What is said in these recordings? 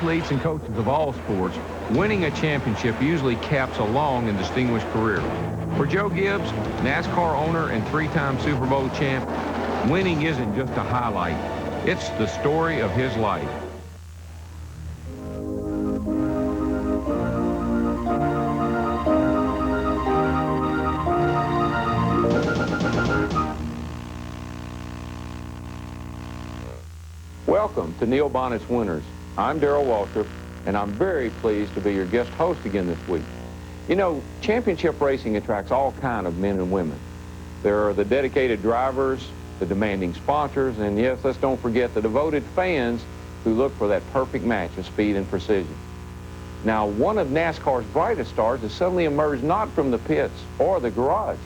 athletes and coaches of all sports, winning a championship usually caps a long and distinguished career. For Joe Gibbs, NASCAR owner and three-time Super Bowl champ, winning isn't just a highlight. It's the story of his life. Welcome to Neil Bonnett's Winners. I'm Darrell Waltrip, and I'm very pleased to be your guest host again this week. You know, championship racing attracts all kinds of men and women. There are the dedicated drivers, the demanding sponsors, and yes, let's don't forget the devoted fans who look for that perfect match of speed and precision. Now, one of NASCAR's brightest stars has suddenly emerged not from the pits or the garage,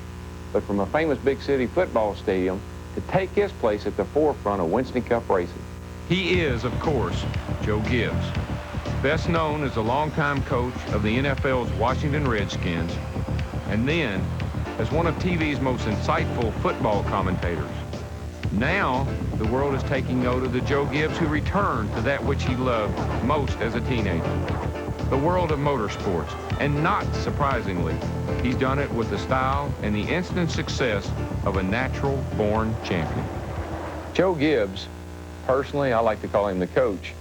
but from a famous big city football stadium to take his place at the forefront of Winston Cup racing. He is, of course, Joe Gibbs, best known as the longtime coach of the NFL's Washington Redskins, and then as one of TV's most insightful football commentators. Now, the world is taking note of the Joe Gibbs who returned to that which he loved most as a teenager, the world of motorsports. And not surprisingly, he's done it with the style and the instant success of a natural-born champion. Joe Gibbs, personally, I like to call him the coach,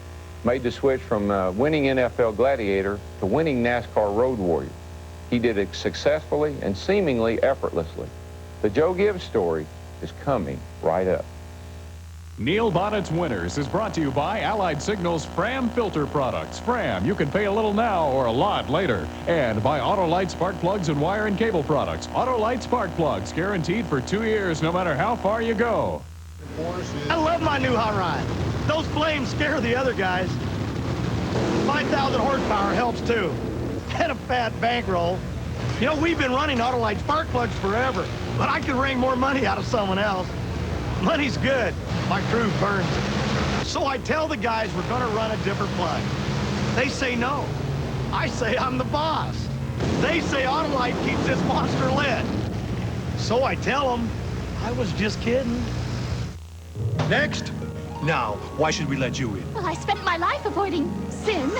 made the switch from winning NFL Gladiator to winning NASCAR Road Warrior. He did it successfully and seemingly effortlessly. The Joe Gibbs story is coming right up. Neil Bonnett's Winners is brought to you by Allied Signal's Fram filter products. Fram, you can pay a little now or a lot later. And by Autolite spark plugs and wire and cable products. Autolite spark plugs, guaranteed for 2 years no matter how far you go. I love my new hot rod. Those flames scare the other guys. 5,000 horsepower helps too. And a fat bankroll. You know, we've been running Autolite spark plugs forever, but I could wring more money out of someone else. Money's good. My crew burns it. So I tell the guys we're gonna run a different plug. They say no. I say I'm the boss. They say Autolite keeps this monster lit. So I tell them I was just kidding. Next. Now, why should we let you in? Well, I spent my life avoiding sin.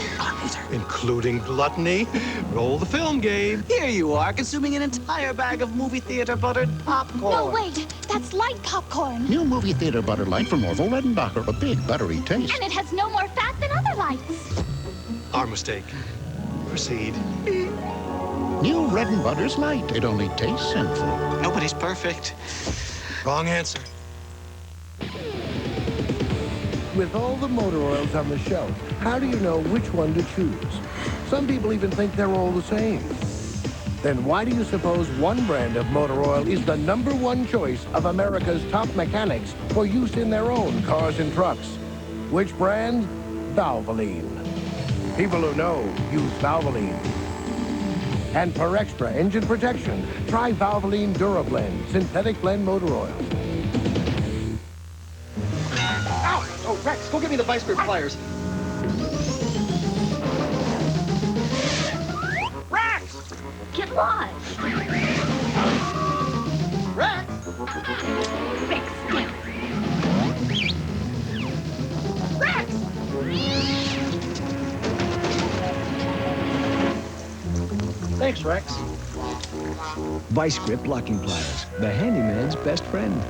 Including gluttony. Roll the film, Gabe. Here you are, consuming an entire bag of movie theater buttered popcorn. No, wait. That's light popcorn. New movie theater butter light from Orville Redenbacher. A big buttery taste. And it has no more fat than other lights. Our mistake. Proceed. New Redenbutter's light. It only tastes sinful. Nobody's perfect. Wrong answer. With all the motor oils on the shelf, how do you know which one to choose? Some people even think they're all the same. Then why do you suppose one brand of motor oil is the #1 choice of America's top mechanics for use in their own cars and trucks? Which brand? Valvoline. People who know use Valvoline. And for extra engine protection, try Valvoline DuraBlend synthetic blend motor oil. Oh, Rex, go get me the vice grip pliers. Rex! Get lost. Rex! Rex, Rex! Thanks, Rex. Vice grip locking pliers, the handyman's best friend.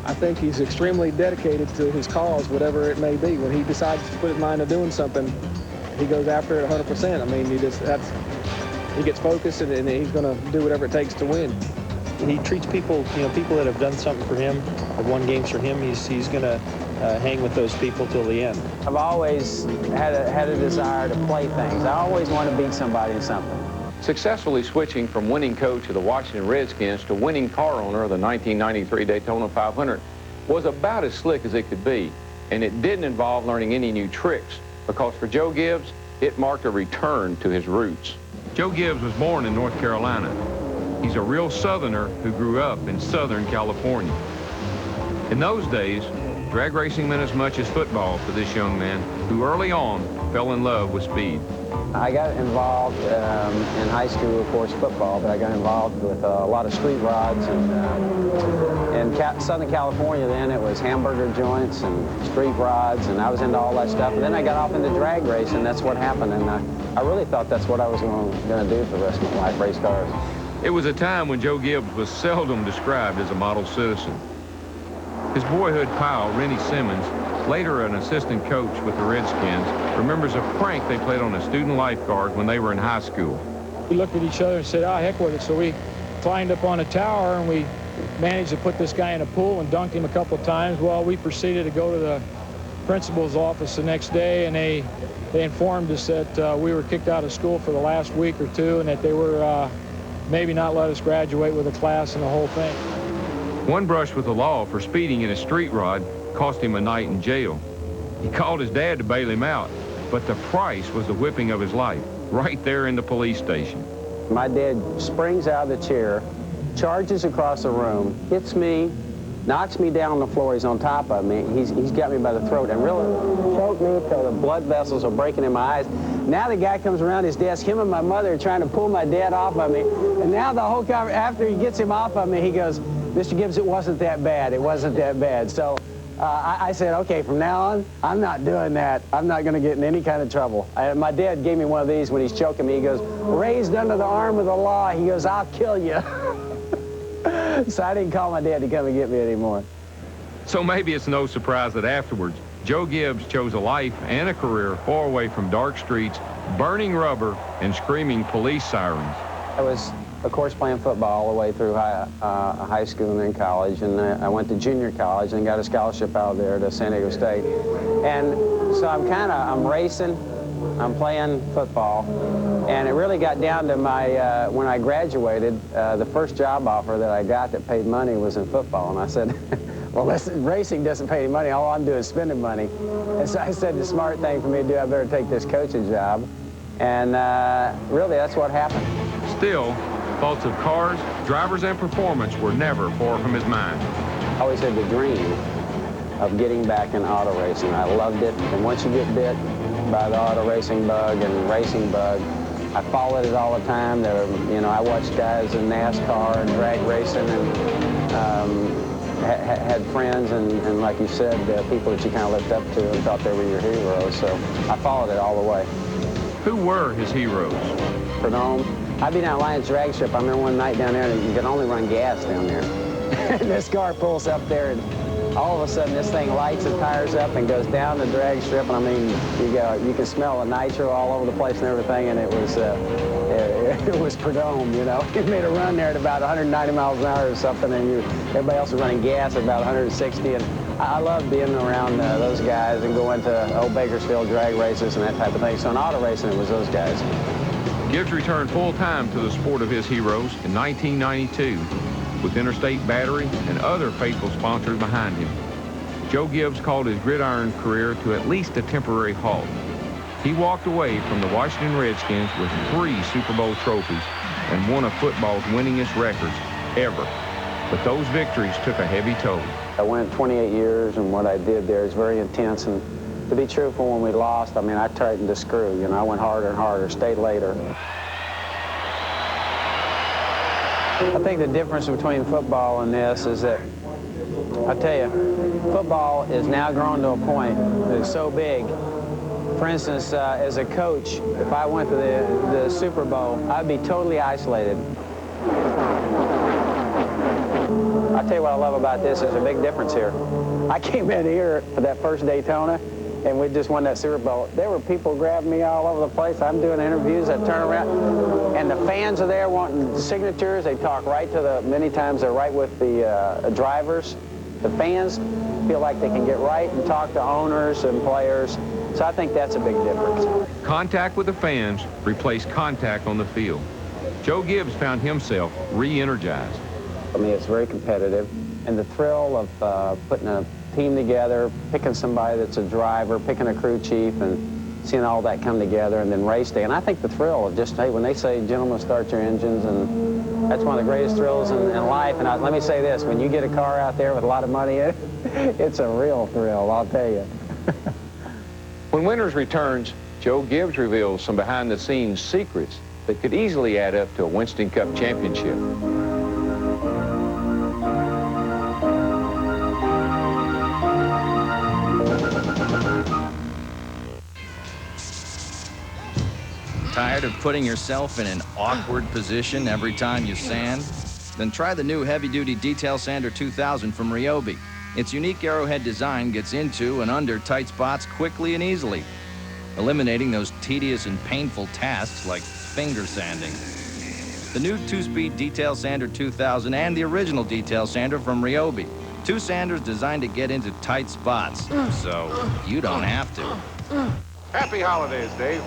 I think he's extremely dedicated to his cause, whatever it may be. When he decides to put his mind to doing something, he goes after it 100%. I mean, he gets focused and he's going to do whatever it takes to win. He treats people, people that have done something for him, have won games for him, he's going to hang with those people till the end. I've always had a desire to play things. I always want to beat somebody in something. Successfully switching from winning coach of the Washington Redskins to winning car owner of the 1993 Daytona 500 was about as slick as it could be, and it didn't involve learning any new tricks, because for Joe Gibbs, it marked a return to his roots. Joe Gibbs was born in North Carolina. He's a real Southerner who grew up in Southern California. In those days, drag racing meant as much as football for this young man, who early on fell in love with speed. I got involved in high school, of course, football, but I got involved with a lot of street rods. And in Southern California then, it was hamburger joints and street rods, and I was into all that stuff. And then I got off into drag racing. That's what happened, and I really thought that's what I was going to do for the rest of my life, race cars. It was a time when Joe Gibbs was seldom described as a model citizen. His boyhood pal, Rennie Simmons, later an assistant coach with the Redskins, remembers a prank they played on a student lifeguard when they were in high school. We looked at each other and said, "Ah, heck with it." So we climbed up on a tower and we managed to put this guy in a pool and dunked him a couple of times. Well, we proceeded to go to the principal's office the next day, and they informed us that we were kicked out of school for the last week or two, and that they were maybe not let us graduate with a class and the whole thing. One brush with the law for speeding in a street rod cost him a night in jail. He called his dad to bail him out, but the price was the whipping of his life, right there in the police station. My dad springs out of the chair, charges across the room, hits me, knocks me down on the floor. He's on top of me. He's got me by the throat and really choked me till the blood vessels are breaking in my eyes. Now the guy comes around his desk, him and my mother are trying to pull my dad off of me. And now the whole after he gets him off of me, he goes, "Mr. Gibbs, it wasn't that bad. It wasn't that bad." So I said, okay, from now on, I'm not doing that. I'm not going to get in any kind of trouble. My dad gave me one of these when he's choking me. He goes, "Raised under the arm of the law." He goes, "I'll kill you." So I didn't call my dad to come and get me anymore. So maybe it's no surprise that afterwards, Joe Gibbs chose a life and a career far away from dark streets, burning rubber, and screaming police sirens. I was, of course, playing football all the way through high school and then college, and I went to junior college and got a scholarship out there to San Diego State. And so I'm racing, I'm playing football, and it really got down to my, when I graduated, the first job offer that I got that paid money was in football, and I said, well, racing doesn't pay any money, all I'm doing is spending money. And so I said, the smart thing for me to do, I better take this coaching job, and really that's what happened. Still, thoughts of cars, drivers, and performance were never far from his mind. I always had the dream of getting back in auto racing. I loved it, and once you get bit by the auto racing bug and racing bug, I followed it all the time. I watched guys in NASCAR and drag racing, and had friends, and like you said, people that you kind of looked up to and thought they were your heroes. So I followed it all the way. Who were his heroes? Perdome. I'd be down at Lions Drag Strip. I remember one night down there, and you could only run gas down there. And this car pulls up there, and all of a sudden this thing lights the tires up and goes down the drag strip. And I mean, you can smell the nitro all over the place and everything. And it was Perdome, you know. He made a run there at about 190 miles an hour or something, and everybody else was running gas at about 160. And I loved being around those guys and going to old Bakersfield drag races and that type of thing. So in auto racing, it was those guys. Gibbs returned full-time to the sport of his heroes in 1992 with Interstate Battery and other faithful sponsors behind him. Joe Gibbs called his gridiron career to at least a temporary halt. He walked away from the Washington Redskins with 3 Super Bowl trophies and one of football's winningest records ever. But those victories took a heavy toll. I went 28 years, and what I did there is very intense. And to be truthful, when we lost, I mean, I tightened the screw. You know, I went harder and harder, stayed later. I think the difference between football and this is that, I tell you, football is now grown to a point that it's so big. For instance, as a coach, if I went to the Super Bowl, I'd be totally isolated. I'll tell you what I love about this, there's a big difference here. I came in here for that first Daytona, and we just won that Super Bowl. There were people grabbing me all over the place. I'm doing interviews, I turn around, and the fans are there wanting signatures. They talk right to many times they're right with the drivers. The fans feel like they can get right and talk to owners and players. So I think that's a big difference. Contact with the fans replaced contact on the field. Joe Gibbs found himself re-energized. I mean, it's very competitive, and the thrill of putting a team together, picking somebody that's a driver, picking a crew chief, and seeing all that come together, and then race day. And I think the thrill of just, hey, when they say, gentlemen, start your engines, and that's one of the greatest thrills in life. And let me say this, when you get a car out there with a lot of money in it, it's a real thrill, I'll tell you. When Winners returns, Joe Gibbs reveals some behind-the-scenes secrets that could easily add up to a Winston Cup championship. Tired of putting yourself in an awkward position every time you sand? Then try the new heavy-duty Detail Sander 2000 from Ryobi. Its unique arrowhead design gets into and under tight spots quickly and easily, eliminating those tedious and painful tasks like finger sanding. The new 2-speed Detail Sander 2000 and the original Detail Sander from Ryobi. 2 sanders designed to get into tight spots, so you don't have to. Happy holidays, Dave.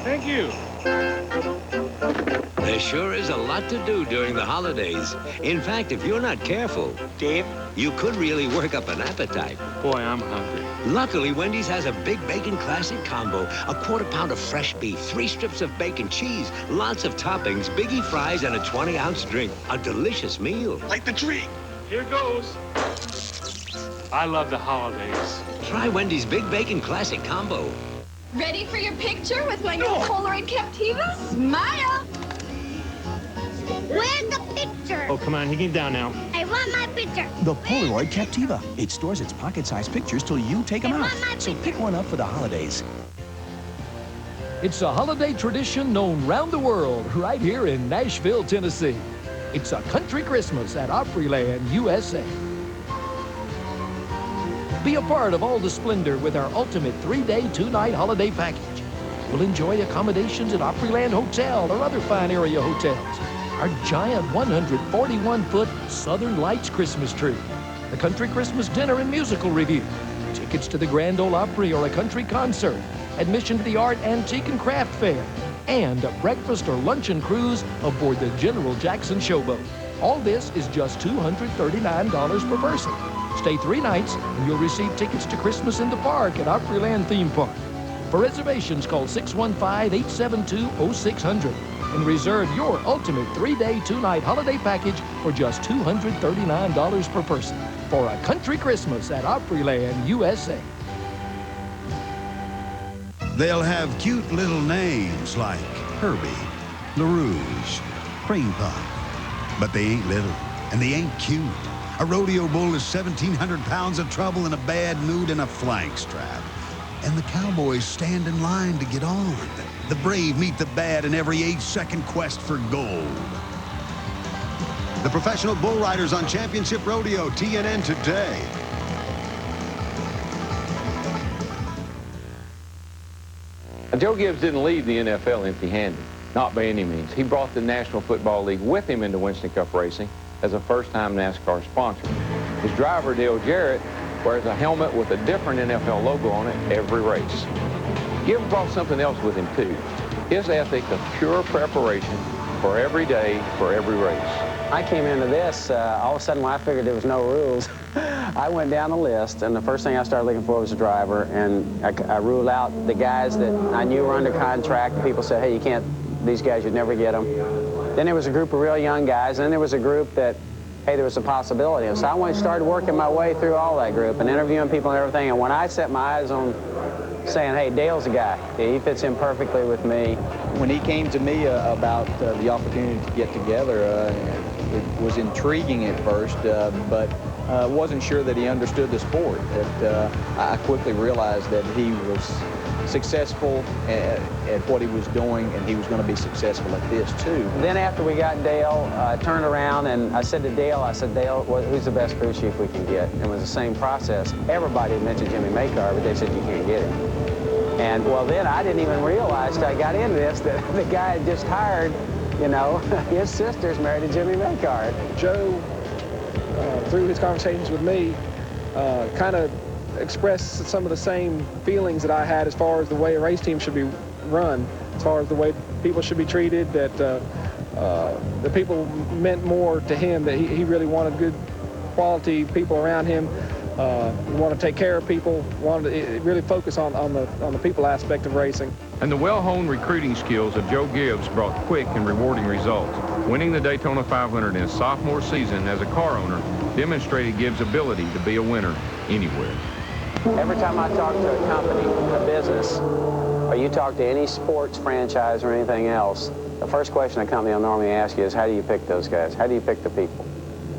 Thank you. There sure is a lot to do during the holidays. In fact, if you're not careful, Dave, you could really work up an appetite. boy, I'm hungry. Luckily, Wendy's has a Big Bacon Classic Combo. A quarter-pound of fresh beef, 3 strips of bacon, cheese, lots of toppings, biggie fries, and a 20-ounce drink. A delicious meal. Like the tree. Here goes. I love the holidays. Try Wendy's Big Bacon Classic Combo. Ready for your picture with my new Polaroid Captiva? Smile! Where's the picture? Oh, come on, you get down now. I want my picture. The Polaroid Captiva. It stores its pocket-sized pictures till you take them out. So pick one up for the holidays. It's a holiday tradition known round the world right here in Nashville, Tennessee. It's a country Christmas at Opryland, USA. Be a part of all the splendor with our ultimate 3-day, 2-night holiday package. You'll enjoy accommodations at Opryland Hotel or other fine area hotels. Our giant 141-foot Southern Lights Christmas tree. The country Christmas dinner and musical review. Tickets to the Grand Ole Opry or a country concert. Admission to the Art, Antique, and Craft Fair. And a breakfast or luncheon cruise aboard the General Jackson Showboat. All this is just $239 per person. Stay 3 nights and you'll receive tickets to Christmas in the Park at Opryland Theme Park. For reservations, call 615-872-0600 and reserve your ultimate 3-day, 2-night holiday package for just $239 per person for a country Christmas at Opryland, USA. They'll have cute little names like Herbie, LaRouge, Cream Puff, but they ain't little and they ain't cute. A rodeo bull is 1,700 pounds of trouble in a bad mood and a flank strap. And the cowboys stand in line to get on. The brave meet the bad in every 8-second quest for gold. The professional bull riders on Championship Rodeo, TNN today. Joe Gibbs didn't leave the NFL empty-handed, not by any means. He brought the National Football League with him into Winston Cup racing as a first-time NASCAR sponsor. His driver, Dale Jarrett, wears a helmet with a different NFL logo on it every race. Gibbs brought something else with him, too. His ethic of pure preparation for every day, for every race. I came into this, all of a sudden when I figured there was no rules, I went down the list, and the first thing I started looking for was a driver, and I ruled out the guys that I knew were under contract. People said, hey, you can't, these guys, you'd never get them. Then there was a group of real young guys, and then there was a group that, hey, there was a possibility. So I went and started working my way through all that group and interviewing people and everything, and when I set my eyes on saying, hey, Dale's a guy, he fits in perfectly with me. When he came to me about the opportunity to get together, it was intriguing at first, but wasn't sure that he understood the sport. I quickly realized that he was successful at what he was doing, and he was going to be successful at this too. Then after we got Dale, I turned around and I said to Dale, Dale, who's the best crew chief we can get? And it was the same process. Everybody had mentioned Jimmy Makar, but they said you can't get him. And well, then I didn't even realize till I got into this that the guy had just hired, you know, his sister's married to Jimmy Makar. Joe, through his conversations with me, kind of expressed some of the same feelings that I had as far as the way a race team should be run, as far as the way people should be treated, that the people meant more to him, that he really wanted good quality people around him, wanted to take care of people, wanted to really focus on the people aspect of racing. And the well-honed recruiting skills of Joe Gibbs brought quick and rewarding results. Winning the Daytona 500 in his sophomore season as a car owner demonstrated Gibbs' ability to be a winner anywhere. Every time I talk to a company, a business, or you talk to any sports franchise or anything else, the first question a company will normally ask you is, how do you pick those guys? How do you pick the people?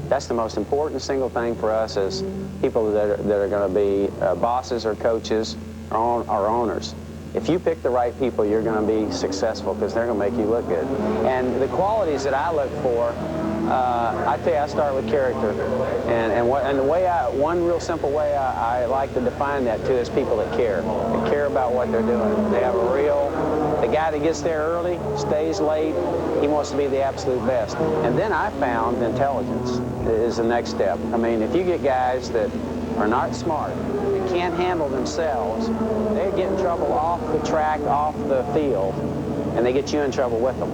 That's the most important single thing for us as people that are going to be bosses or coaches or owners. If you pick the right people, you're going to be successful because they're going to make you look good. And the qualities that I look for, I tell you, I start with character. And the way one real simple way I like to define that too is people that care. They care about what they're doing. They have the guy that gets there early, stays late, he wants to be the absolute best. And then I found intelligence is the next step. I mean, if you get guys that are not smart, that can't handle themselves, they get in trouble off the track, off the field, and they get you in trouble with them.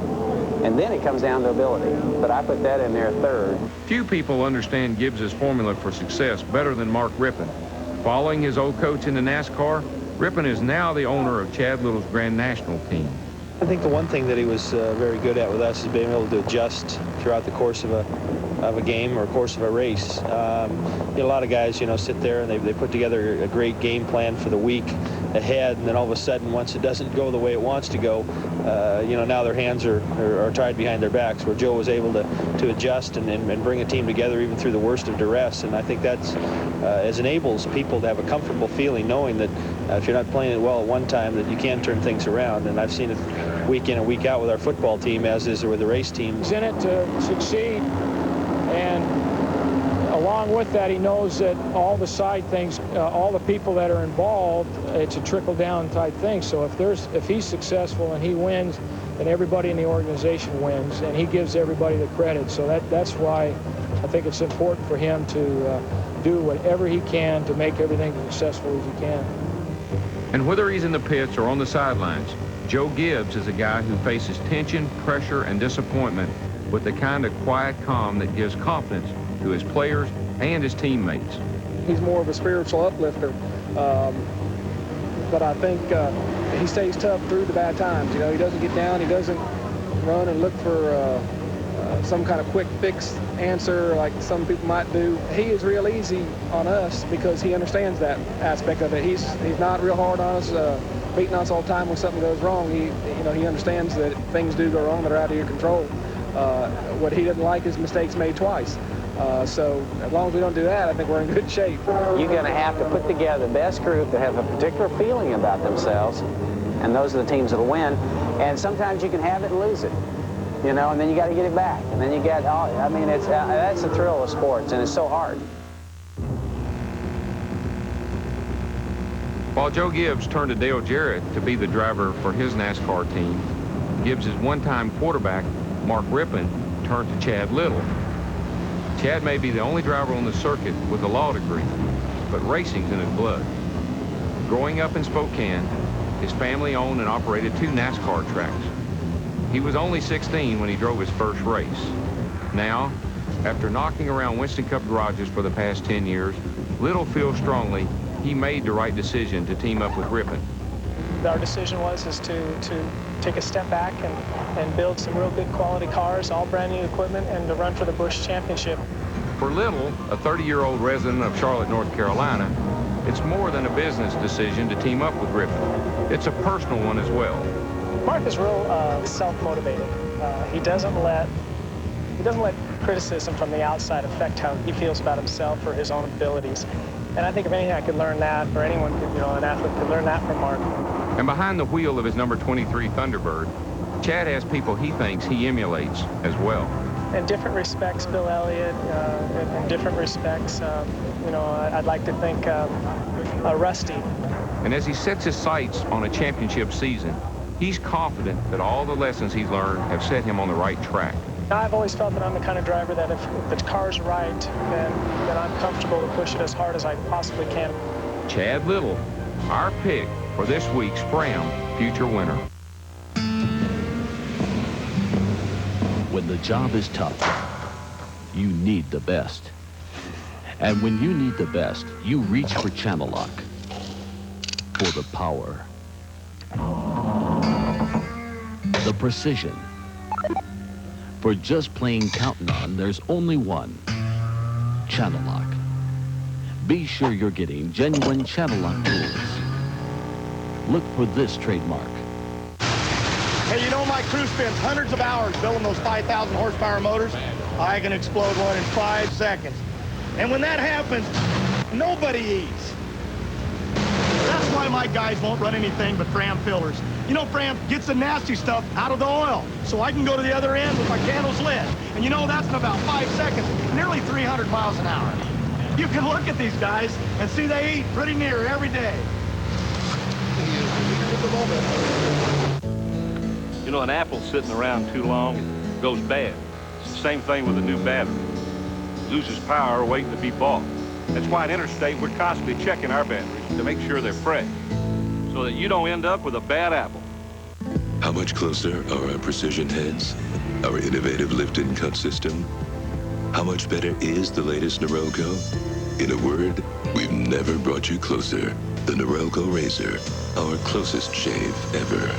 And then it comes down to ability. But I put that in there third. Few people understand Gibbs's formula for success better than Mark Rippon. Following his old coach in the NASCAR, Rippon is now the owner of Chad Little's Grand National team. I think the one thing that he was very good at with us is being able to adjust throughout the course of a game or course of a race. A lot of guys, sit there and they put together a great game plan for the week ahead, and then all of a sudden, once it doesn't go the way it wants to go, now their hands are tied behind their backs, where Joe was able to adjust and bring a team together even through the worst of duress. And I think that's enables people to have a comfortable feeling knowing that if you're not playing it well at one time, that you can turn things around. And I've seen it week in and week out with our football team, as is with the race team. He's in it to succeed, and along with that, he knows that all the side things, all the people that are involved, it's a trickle-down type thing. So if he's successful and he wins, then everybody in the organization wins, and he gives everybody the credit. So that's why I think it's important for him to do whatever he can to make everything as successful as he can. And whether he's in the pits or on the sidelines, Joe Gibbs is a guy who faces tension, pressure, and disappointment with the kind of quiet calm that gives confidence to his players and his teammates. He's more of a spiritual uplifter, but I think he stays tough through the bad times. He doesn't get down. He doesn't run and look for some kind of quick fix answer like some people might do. He is real easy on us because he understands that aspect of it. He's not real hard on us, beating us all the time when something goes wrong. He understands that things do go wrong that are out of your control. What he doesn't like is mistakes made twice. So as long as we don't do that, I think we're in good shape. You're going to have to put together the best group that have a particular feeling about themselves, and those are the teams that'll win. And sometimes you can have it and lose it, and then you got to get it back. And then you get, that's the thrill of sports, and it's so hard. While Joe Gibbs turned to Dale Jarrett to be the driver for his NASCAR team, Gibbs's one-time quarterback, Mark Rippon, turned to Chad Little. Chad may be the only driver on the circuit with a law degree, but racing's in his blood. Growing up in Spokane, his family owned and operated 2 NASCAR tracks. He was only 16 when he drove his first race. Now, after knocking around Winston Cup garages for the past 10 years, Little feels strongly he made the right decision to team up with Rippon. Our decision was to take a step back and build some real good quality cars, all brand new equipment, and to run for the Busch Championship. For Little, a 30-year-old resident of Charlotte, North Carolina, it's more than a business decision to team up with Rippon. It's a personal one as well. Mark is real self-motivated. He doesn't let criticism from the outside affect how he feels about himself or his own abilities. And I think if anything, I could learn that, or anyone could, an athlete could learn that from Mark. And behind the wheel of his number 23 Thunderbird, Chad has people he thinks he emulates as well. In different respects, Bill Elliott, in different respects, I'd like to think Rusty. And as he sets his sights on a championship season, he's confident that all the lessons he's learned have set him on the right track. I've always felt that I'm the kind of driver that if the car's right, then I'm comfortable to push it as hard as I possibly can. Chad Little, our pick for this week's Fram Future Winner. When the job is tough, you need the best. And when you need the best, you reach for Channel Lock. For the power, the precision. For just plain counting on, there's only one. Channel Lock. Be sure you're getting genuine Channel Lock tools. look for this trademark. Hey, you know my crew spends hundreds of hours building those 5,000 horsepower motors? I can explode one in 5 seconds. And when that happens, nobody eats. That's why my guys won't run anything but Fram fillers. You know, Fram gets the nasty stuff out of the oil, so I can go to the other end with my candles lit. And you know, that's in about 5 seconds, nearly 300 miles an hour. You can look at these guys and see they eat pretty near every day. You know, an apple sitting around too long goes bad. It's the same thing with a new battery. It loses power waiting to be bought. That's why at Interstate we're constantly checking our batteries to make sure they're fresh, so that you don't end up with a bad apple. How much closer are our precision heads? Our innovative lift and cut system? How much better is the latest Norelco? In a word, we've never brought you closer. The Norelco Razor, our closest shave ever.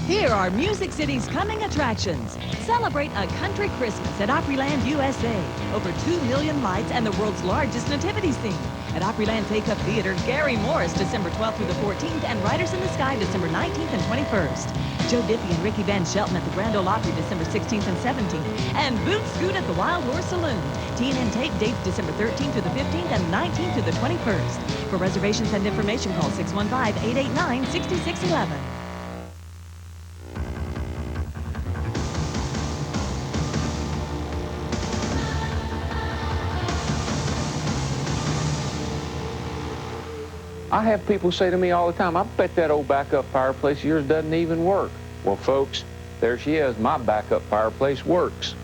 Here are Music City's coming attractions. Celebrate a country Christmas at Opryland, USA. Over 2 million lights and the world's largest nativity scene. At Opryland Take-Up Theater, Gary Morris, December 12th through the 14th, and Riders in the Sky, December 19th and 21st. Joe Diffie and Ricky Van Shelton at the Grand Ole Opry, December 16th and 17th. And Boot Scoot at the Wild Horse Saloon. TNN Tape dates December 13th through the 15th and 19th through the 21st. For reservations and information, call 615-889-6611. I have people say to me all the time, I bet that old backup fireplace of yours doesn't even work. Well, folks, there she is. My backup fireplace works.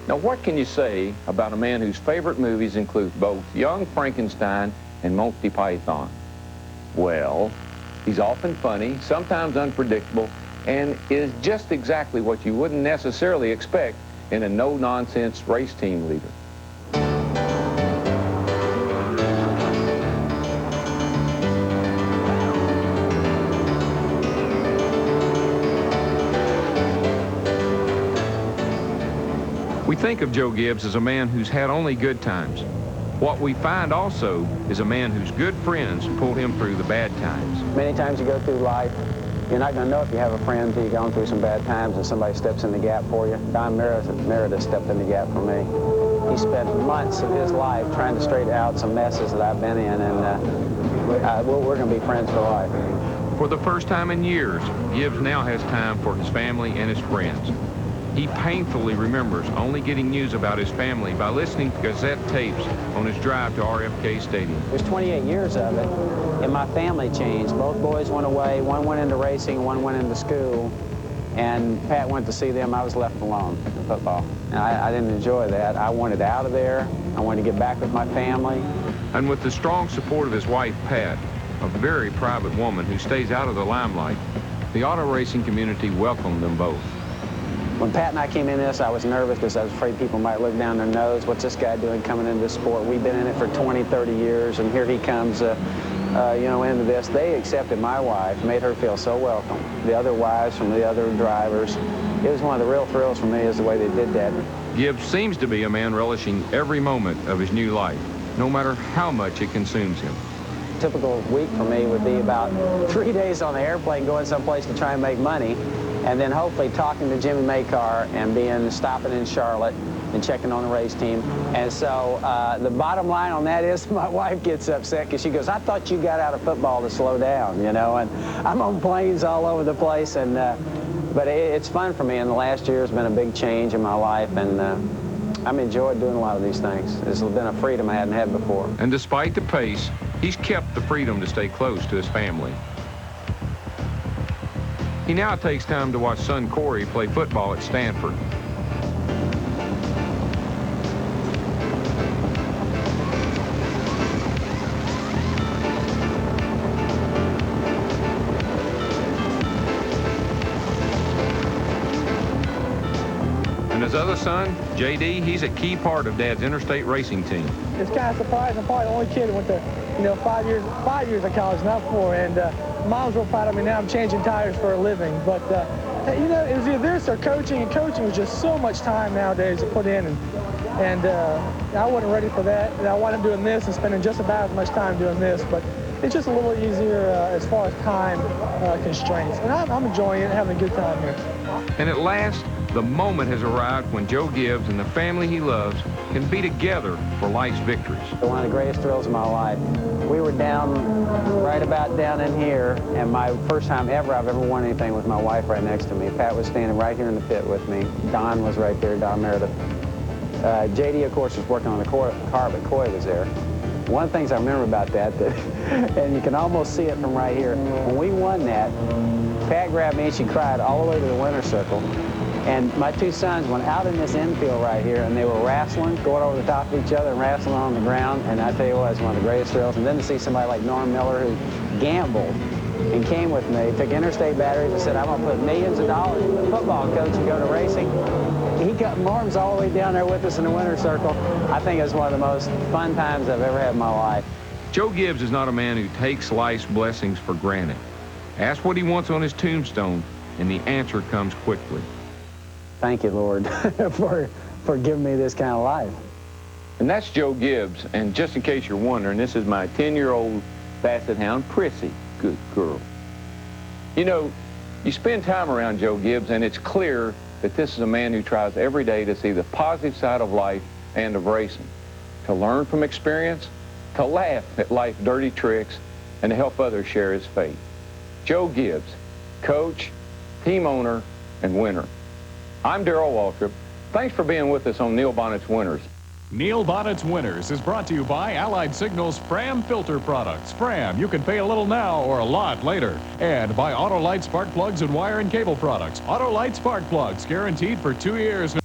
Now, what can you say about a man whose favorite movies include both Young Frankenstein and Monty Python? Well, he's often funny, sometimes unpredictable, and is just exactly what you wouldn't necessarily expect in a no-nonsense race team leader. We think of Joe Gibbs as a man who's had only good times. What we find also is a man whose good friends pulled him through the bad times. Many times you go through life, you're not going to know if you have a friend until you've gone through some bad times and somebody steps in the gap for you. Don Meredith stepped in the gap for me. He spent months of his life trying to straighten out some messes that I've been in, and we're going to be friends for life. For the first time in years, Gibbs now has time for his family and his friends. He painfully remembers only getting news about his family by listening to cassette tapes on his drive to RFK Stadium. There's 28 years of it, and my family changed. Both boys went away. One went into racing, one went into school. And Pat went to see them. I was left alone in football. And I didn't enjoy that. I wanted out of there. I wanted to get back with my family. And with the strong support of his wife, Pat, a very private woman who stays out of the limelight, the auto racing community welcomed them both. When Pat and I came in this, I was nervous because I was afraid people might look down their nose. What's this guy doing coming into this sport? We've been in it for 20, 30 years, and here he comes, into this. They accepted my wife, made her feel so welcome. The other wives from the other drivers. It was one of the real thrills for me is the way they did that. Gibbs seems to be a man relishing every moment of his new life, no matter how much it consumes him. A typical week for me would be about 3 days on the airplane going someplace to try and make money, and then hopefully talking to Jimmy Maycar and stopping in Charlotte and checking on the race team. And so the bottom line on that is my wife gets upset because she goes, I thought you got out of football to slow down, you know, and I'm on planes all over the place. And but it's fun for me, and the last year has been a big change in my life, and I've enjoyed doing a lot of these things. It's been a freedom I hadn't had before. And despite the pace, he's kept the freedom to stay close to his family. He now takes time to watch son Corey play football at Stanford. And his other son, JD, he's a key part of Dad's interstate racing team. It's kind of surprising. I'm probably the only kid that went to, 5 years of college, not 4. And Mom's real proud of me now. I'm changing tires for a living. But, it was either this or coaching. And coaching was just so much time nowadays to put in. And I wasn't ready for that. And I wound up doing this and spending just about as much time doing this. But it's just a little easier as far as time constraints. And I'm enjoying it, having a good time here. And at last, the moment has arrived when Joe Gibbs and the family he loves can be together for life's victories. One of the greatest thrills of my life. We were right about down in here, and my first time I've ever won anything with my wife right next to me. Pat was standing right here in the pit with me. Don was right there, Don Meredith. JD, of course, was working on the car, but Coy was there. One of the things I remember about that, and you can almost see it from right here, when we won that, Pat grabbed me and she cried all the way to the winner's circle. And my two sons went out in this infield right here, and they were wrestling, going over the top of each other and wrestling on the ground. And I tell you what, it's one of the greatest thrills. And then to see somebody like Norm Miller, who gambled and came with me, took interstate batteries and said, I'm going to put millions of dollars in the football coach and go to racing. Norm's all the way down there with us in the winner's circle. I think it's one of the most fun times I've ever had in my life. Joe Gibbs is not a man who takes life's blessings for granted. Ask what he wants on his tombstone, and the answer comes quickly. Thank you, Lord, for giving me this kind of life. And that's Joe Gibbs. And just in case you're wondering, this is my 10-year-old basset hound, Prissy. Good girl. You know, you spend time around Joe Gibbs, and it's clear that this is a man who tries every day to see the positive side of life and of racing, to learn from experience, to laugh at life's dirty tricks, and to help others share his fate. Joe Gibbs, coach, team owner, and winner. I'm Darrell Waltrip. Thanks for being with us on Neil Bonnet's Winners. Neil Bonnet's Winners is brought to you by Allied Signal's Fram filter products. Fram, you can pay a little now or a lot later. And by Autolite spark plugs and wire and cable products. Autolite spark plugs, guaranteed for 2 years.